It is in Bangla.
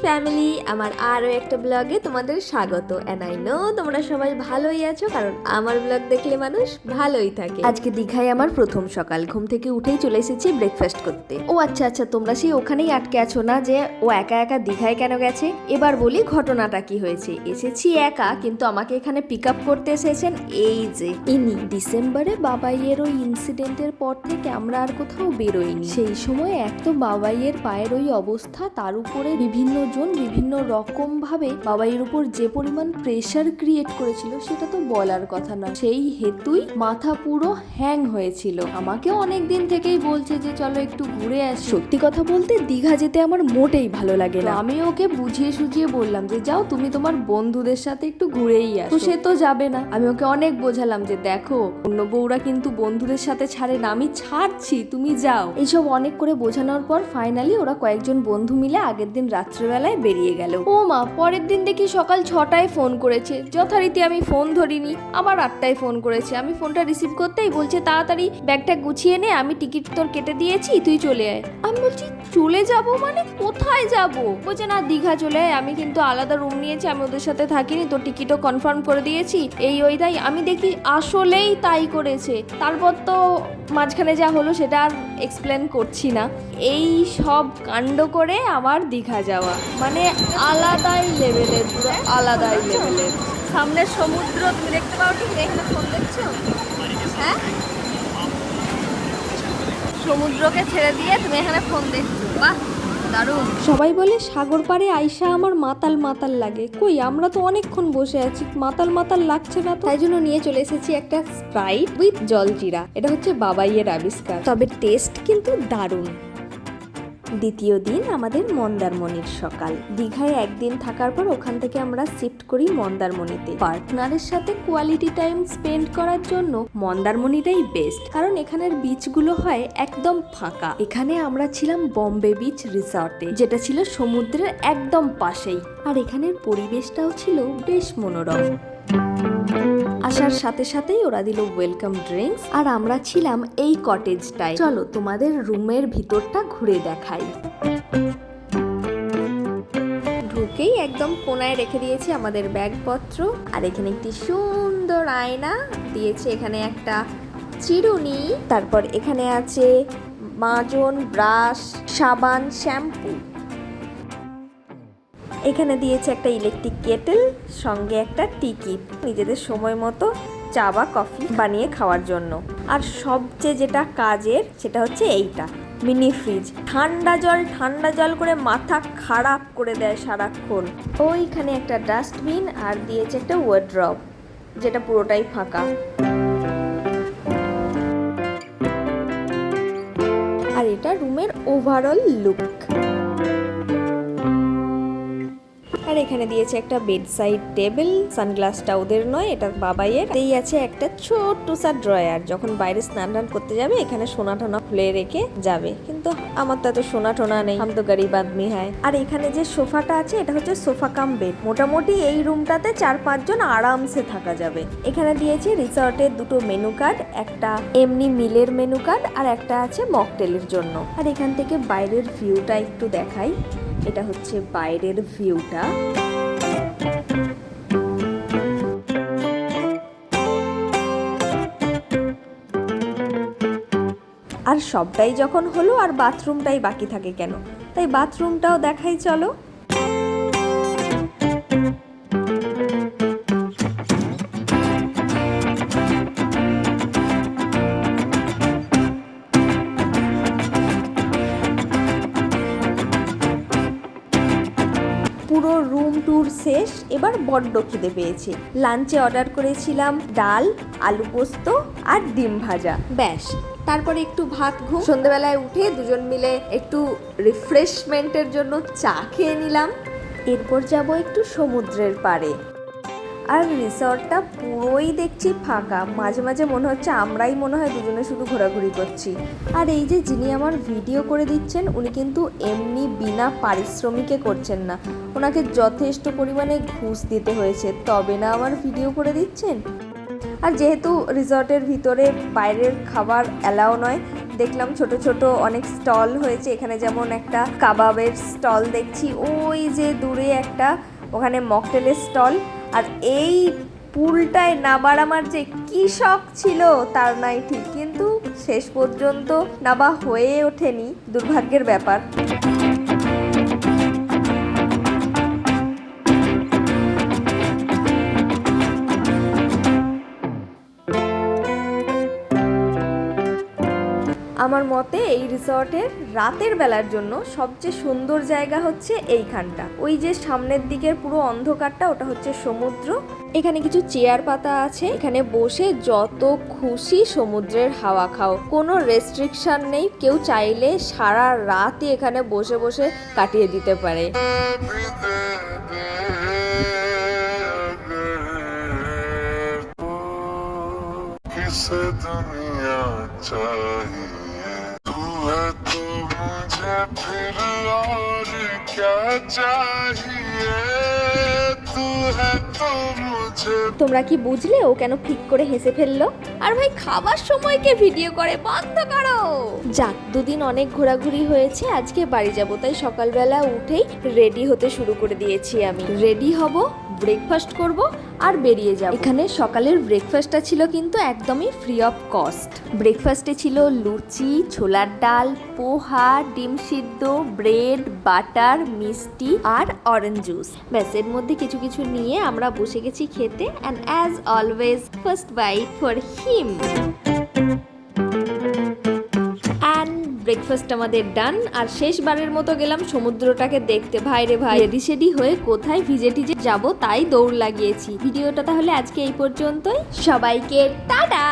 ফ্যামিলি, আমার আরও একটা ব্লগে তোমাদের স্বাগত। এন্ড আই নো তোমরা সবাই ভালোই আছো, কারণ আমার ব্লগ দেখলে মানুষ ভালোই থাকে। আজকে দীঘায় আমার প্রথম সকাল, ঘুম থেকে উঠেই চলে এসেছি ব্রেকফাস্ট করতে। ও আচ্ছা আচ্ছা, তোমরা সেই ওখানেই আটকে আছো না যে ও একা একা দীঘায় কেন গেছে। এবার বলি ঘটনাটা কি হয়েছে। এসেছি একা, কিন্তু আমাকে এখানে পিক আপ করতে এসেছেন এই যে ইনি। ডিসেম্বরে বাবাইয়ের ওই ইনসিডেন্টের পর থেকে আমরা আর কোথাও বেরোইনি। সেই সময় এক তো বাবাইয়ের পায়ের ওই অবস্থা, তার উপরে বিভিন্ন জন বিভিন্ন রকম ভাবে বাবাইয়ের উপর যে পরিমাণ প্রেসার ক্রিয়েট করেছিল সেটা তো বলার কথা না। সেই হেতুই মাথা পুরো হ্যাং হয়েছিল। আমাকে অনেক দিন থেকেই বলছে যে চলো একটু ঘুরে আসি। সত্যি কথা বলতে দীঘা যেতে আমার মোটেই ভালো লাগে না। আমি ওকে বুঝিয়ে সুঝিয়ে বললাম যে যাও তুমি তোমার বন্ধুদের সাথে একটু ঘুরেই আসো। তো সে তো যাবে না। আমি ওকে অনেক বোঝালাম যে দেখো অন্য বউরা কিন্তু বন্ধুদের সাথে ছাড়ে না, আমি ছাড়ছি, তুমি যাও। এইসব অনেক করে বোঝানোর পর ফাইনালি ওরা কয়েকজন বন্ধু মিলে আগের দিন রাত্রেবেলায় বেরিয়ে গেল। ও মা, পরের দিন দেখি সকাল 6টায় ফোন করেছে। যথারীতি আমি ফোন ধরিনি, আবার 8টায় ফোন করেছে। আমি ফোনটা রিসিভ করতেই বলছে তাড়াতাড়ি ব্যাগটা গুছিয়ে নে, আমি টিকিট তোর কেটে দিয়েছি, তুই চলে আয়। আমি বলছি চলে যাব মানে কোথায় যাব? বলছে না দীঘা চলে আয়, আমি কিন্তু আলাদা রুম নিয়েছি, আমি ওদের সাথে থাকিনি, তোর টিকিটও কনফার্ম করে দিয়েছি, এই ওই তাই। আমি দেখি আসলেই তাই করেছে। তারপর তো মাঝখানে যা হলো সেটা আর এক্সপ্লেন করছি না। এই সব কাণ্ড করে আমার দীঘা যাওয়া মানে আলাদাই লেভেলের, পুরো আলাদাই লেভেলের। সামনের সমুদ্র তুমি দেখতে পাও, ঠিক এখানে ফোন দেখছো? হ্যাঁ, সমুদ্রকে ছেড়ে দিয়ে তুমি এখানে ফোন দেখছো, বাহ দারুণ। সবাই বলে সাগর পাড়ে আইসা আমার মাতাল মাতাল লাগে। কই, আমরা তো অনেকক্ষণ বসে আছি, মাতাল মাতাল লাগছে না তো। তাই জন্য নিয়ে চলে এসেছি একটা স্প্রাইট উইথ জলজিরা। এটা হচ্ছে বাবাইয়ের আবিষ্কার, তবে টেস্ট কিন্তু দারুণ। দ্বিতীয় দিন আমাদের মন্দারমণির সকাল। দীঘায় একদিন থাকার পর ওখান থেকে আমরা শিফট করি মন্দারমণিতে। পার্টনারের সাথে কোয়ালিটি টাইম স্পেন্ড করার জন্য মন্দারমণিটাই বেস্ট, কারণ এখানের বিচগুলো হয় একদম ফাঁকা। এখানে আমরা ছিলাম বম্বে বিচ রিসর্টে, যেটা ছিল সমুদ্রের একদম পাশেই, আর এখানের পরিবেশটাও ছিল বেশ মনোরম। আসার সাথে সাথেই ওরা দিল ওয়েলকাম ড্রিঙ্কস, আর আমরা ছিলাম এই কটেজটায়। চলো তোমাদের রুমের ভিতরটা ঘুরে দেখাই। ঢুকেই একদম কোনায় রেখে দিয়েছে আমাদের ব্যাগপত্র, আর এখানে একটি সুন্দর আয়না দিয়েছে, এখানে একটা চিরুনি, তারপর এখানে আছে মাজন, ব্রাশ, সাবান, শ্যাম্পু। এখানে দিয়েছে একটা ইলেকট্রিক কেটেল, সঙ্গে একটা টিকিট নিজেদের সময় মতো চা বা কফি বানিয়ে খাওয়ার জন্য। আর সবচেয়ে যেটা কাজের সেটা হচ্ছে এইটা মিনি ফ্রিজ। ঠান্ডা জল করে মাথা খারাপ করে দেয় সারাক্ষণ। ওইখানে একটা ডাস্টবিন, আর দিয়েছে একটা ওয়ার্ড্রব যেটা পুরোটাই ফাঁকা। আর এটা রুমের ওভারঅল লুক। আর এখানে দিয়েছে একটা বেড সাইড টেবিল। সানগ্লাসটা ওদের নয়, এটা বাবাইয়ের। এই আছে একটা ছোট্ট সা ড্রয়ার, যখন বাইরে স্নান টান করতে যাবে এখানে সোনা টোনা খুলে রেখে যাবে, কিন্তু আমার তো এত সোনা টোনা নেই, আমি তো গরিব আদমি হয়। আর এখানে যে সোফাটা আছে এটা হচ্ছে সোফা কাম বেড। মোটামুটি এই রুমটাতে 4-5 জন আরামসে থাকা যাবে। এখানে দিয়েছে রিসর্টের দুটো মেনু কার্ড, একটা এমনি মিলের মেনু কার্ড, আর একটা আছে মকটেলের জন্য। আর এখান থেকে বাইরের ভিউটা একটু দেখাই। এটা হচ্ছে বাইরের ভিউটা। আর সবটাই যখন হলো, আর বাথরুমটাই বাকি থাকে কেন, তাই বাথরুমটাও দেখাই চলো। পুরো রুম ট্যুর শেষ, এবার বড্ড খিদে পেয়েছে। লাঞ্চে অর্ডার করেছিলাম ডাল, আলু পোস্ত আর ডিম ভাজা, ব্যাস। তারপরে একটু ভাত, ঘুম। সন্ধ্যেবেলায় উঠে দুজন মিলে একটু রিফ্রেশমেন্টের জন্য চা খেয়ে নিলাম। এরপর যাব একটু সমুদ্রের পাড়ে। আর রিসর্টটা পুরোই দেখছি ফাঁকা। মাঝে মাঝে মনে হচ্ছে আমরাই মনে হয় দুজনে শুধু ঘোরাঘুরি করছি। আর এই যে যিনি আমার ভিডিও করে দিচ্ছেন উনি কিন্তু এমনি বিনা পারিশ্রমিকে করছেন না, ওনাকে যথেষ্ট পরিমাণে ঘুষ দিতে হয়েছে, তবে না আমার ভিডিও করে দিচ্ছেন। আর যেহেতু রিসর্টের ভিতরে বাইরের খাবার অ্যালাও নয়, দেখলাম ছোট ছোট অনেক স্টল হয়েছে। এখানে যেমন একটা কাবাবের স্টল দেখছি, ওই যে দূরে একটা ওখানে মকটেলের স্টল। আর এই পুলটায় নাবার আমার যে কি শখ ছিল তার নাই ঠিক, কিন্তু শেষ পর্যন্ত নাবা হয়ে ওঠেনি, দুর্ভাগ্যের ব্যাপার। আমার মতে এই রিসর্টের রাতের বেলার জন্য সবচেয়ে সুন্দর জায়গা হচ্ছে এইখানটা। ওই যে সামনের দিকের পুরো অন্ধকারটা, ওটা হচ্ছে সমুদ্র। এখানে কিছু চেয়ার পাতা আছে, এখানে বসে যত খুশি সমুদ্রের হাওয়া খাও, কোনো রেস্ট্রিকশন নেই। কেউ চাইলে সারা রাতই এখানে বসে বসে কাটিয়ে দিতে পারে। किसे दुनिया चाहिए, तू है तो मुझे फिर और क्या चाहिए, तू है तो मुझे। তোমরা কি বুঝলে ও কেন ঠিক করে হেসে ফেললো? আর ভাই খাবার সময় কে ভিডিও করে, বন্ধ করো। যাক, দুদিন অনেক ঘোরাঘুরি হয়েছে, আজকে বাড়ি যাব, তাই সকালবেলা উঠেই রেডি হতে শুরু করে দিয়েছি। আমি রেডি হব, ব্রেকফাস্ট করব আর বেরিয়ে যাব। এখানে সকালের ব্রেকফাস্টটা ছিল কিন্তু একদমই ফ্রি অফ কস্ট। ব্রেকফাস্টে ছিল লুচি, ছোলার ডাল, পোহা, ডিম সিদ্ধ, ব্রেড, বাটার, মিষ্টি আর অরেঞ্জ জুস। ব্যাস, এর মধ্যে কিছু কিছু নিয়ে আমরা বসে গেছি খেতে। And as always first bite for him. Breakfast আমাদের ডান। আর শেষবারের মতো গেলাম সমুদ্রটাকে দেখতে। ভাই রে ভাই, রেডি সেডি হয়ে কোথায় ভিজে টিজে যাব তাই দৌড় লাগিয়েছি। ভিডিওটা তাহলে আজকে এই পর্যন্তই। সবাইকে টাটা।